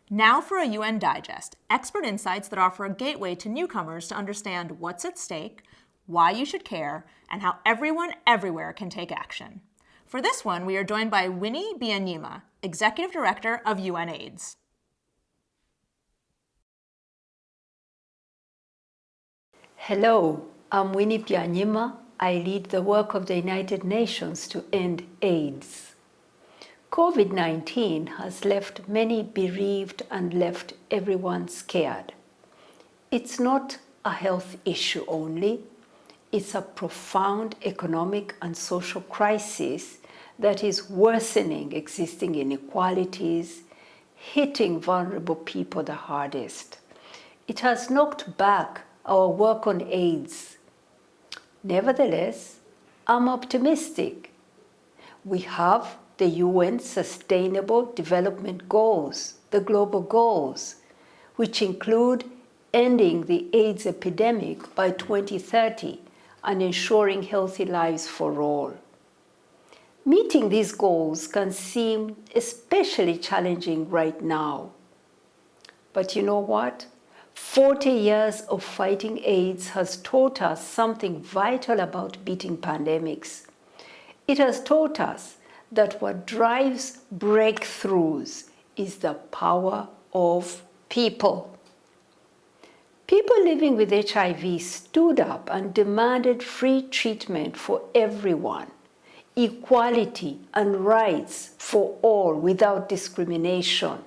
Now for a UN Digest, expert insights that offer a gateway to newcomers to understand what's at stake, why you should care, and how everyone everywhere can take action. For this one, we are joined by Winnie Byanyima, Executive Director of UNAIDS. Hello, I'm Winnie Byanyima. I lead the work of the United Nations to end AIDS. COVID-19 has left many bereaved and left everyone scared. It's not a health issue only. It's a profound economic and social crisis that is worsening existing inequalities, hitting vulnerable people the hardest. It has knocked back our work on AIDS. Nevertheless, I'm optimistic. We have the UN Sustainable Development Goals, the global goals, which include ending the AIDS epidemic by 2030 and ensuring healthy lives for all. Meeting these goals can seem especially challenging right now. But you know what? 40 years of fighting AIDS has taught us something vital about beating pandemics. It has taught us that what drives breakthroughs is the power of people. People living with HIV stood up and demanded free treatment for everyone, equality and rights for all without discrimination.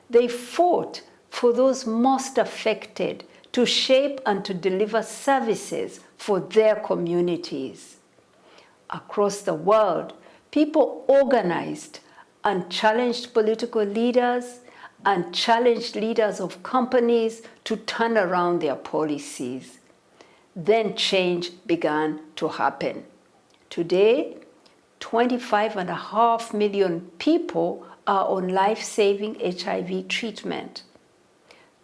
They fought for those most affected to shape and to deliver services for their communities. Across the world, people organized and challenged political leaders and challenged leaders of companies to turn around their policies. Then change began to happen. Today, 25.5 million people are on life-saving HIV treatment.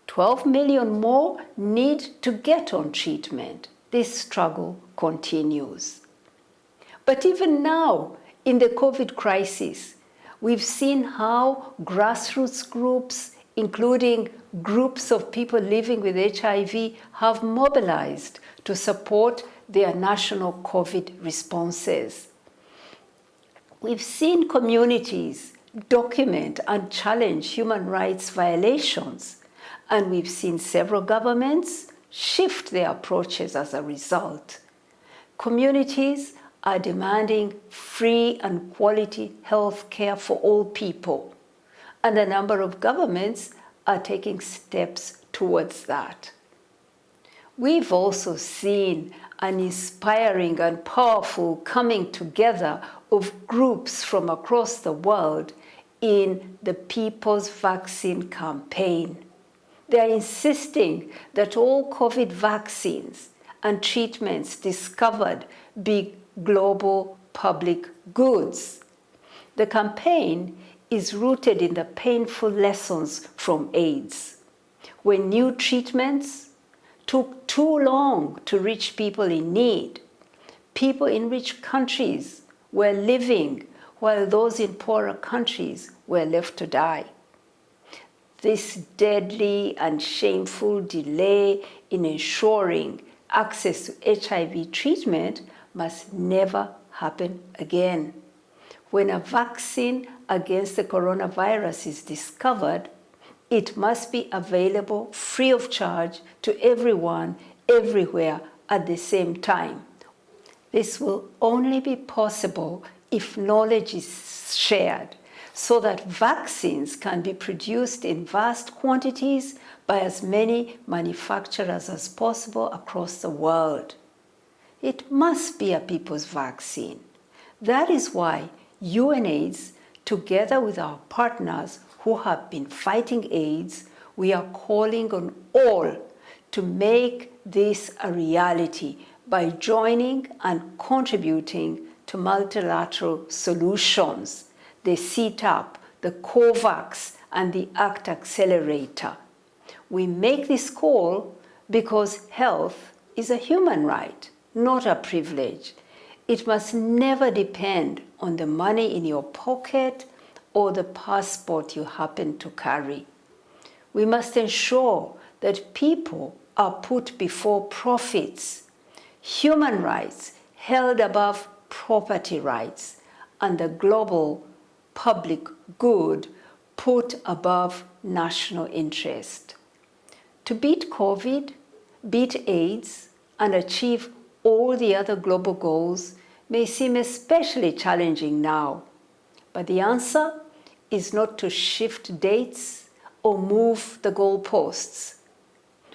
12 million more need to get on treatment. This struggle continues. But even now, in the COVID crisis, we've seen how grassroots groups, including groups of people living with HIV, have mobilized to support their national COVID responses. We've seen communities document and challenge human rights violations, and we've seen several governments shift their approaches as a result. Communities are demanding free and quality health care for all people, and a number of governments are taking steps towards that. We've also seen an inspiring and powerful coming together of groups from across the world in the People's Vaccine Campaign. They are insisting that all COVID vaccines and treatments discovered be global public goods. The campaign is rooted in the painful lessons from AIDS, when new treatments took too long to reach people in need. People in rich countries were living while those in poorer countries were left to die. This deadly and shameful delay in ensuring access to HIV treatment must never happen again. When a vaccine against the coronavirus is discovered, it must be available free of charge to everyone, everywhere, at the same time. This will only be possible if knowledge is shared, so that vaccines can be produced in vast quantities by as many manufacturers as possible across the world. It must be a people's vaccine. That is why UNAIDS, together with our partners who have been fighting AIDS, we are calling on all to make this a reality by joining and contributing to multilateral solutions, the CETAP, the COVAX, and the ACT Accelerator. We make this call because health is a human right, not a privilege. It must never depend on the money in your pocket or the passport you happen to carry. We must ensure that people are put before profits, human rights held above property rights, and the global public good put above national interest. To beat COVID, beat AIDS, and achieve all the other global goals may seem especially challenging now, but the answer is not to shift dates or move the goalposts.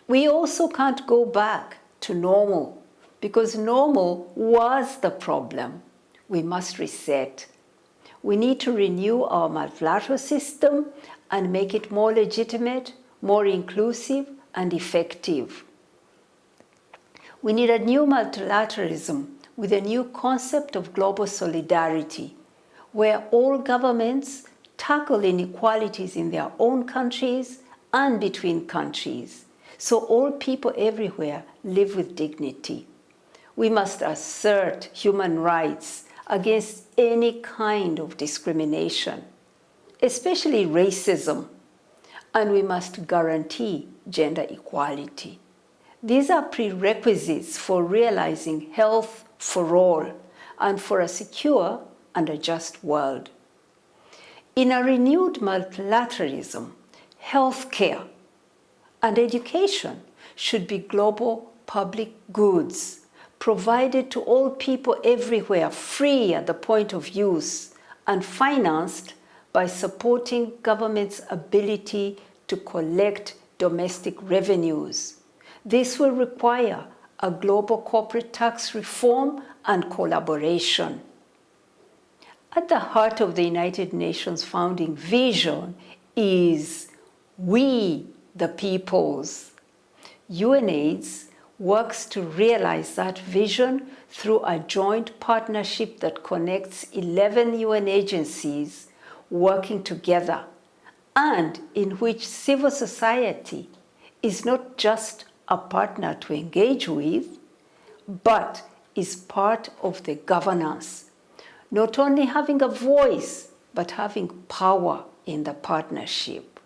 We also can't go back to normal because normal was the problem. We must reset. We need to renew our multilateral system and make it more legitimate, more inclusive, and effective. We need a new multilateralism with a new concept of global solidarity, where all governments tackle inequalities in their own countries and between countries, so all people everywhere live with dignity. We must assert human rights against any kind of discrimination, especially racism, and we must guarantee gender equality. These are prerequisites for realizing health for all and for a secure and a just world. In a renewed multilateralism, healthcare and education should be global public goods provided to all people everywhere, free at the point of use, and financed by supporting governments' ability to collect domestic revenues. This will require a global corporate tax reform and collaboration. At the heart of the United Nations founding vision is we, the peoples. UNAIDS works to realize that vision through a joint partnership that connects 11 UN agencies working together, and in which civil society is not just a partner to engage with, but is part of the governance, not only having a voice, but having power in the partnership.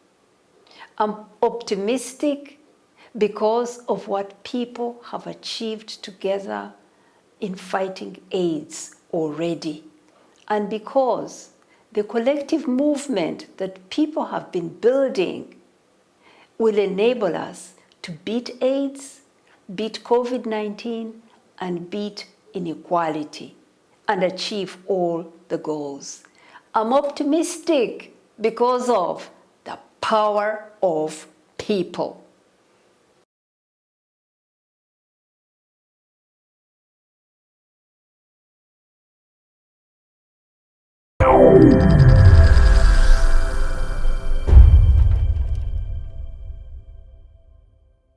I'm optimistic because of what people have achieved together in fighting AIDS already, and because the collective movement that people have been building will enable us to beat AIDS, beat COVID-19, and beat inequality, and achieve all the goals. I'm optimistic because of the power of people.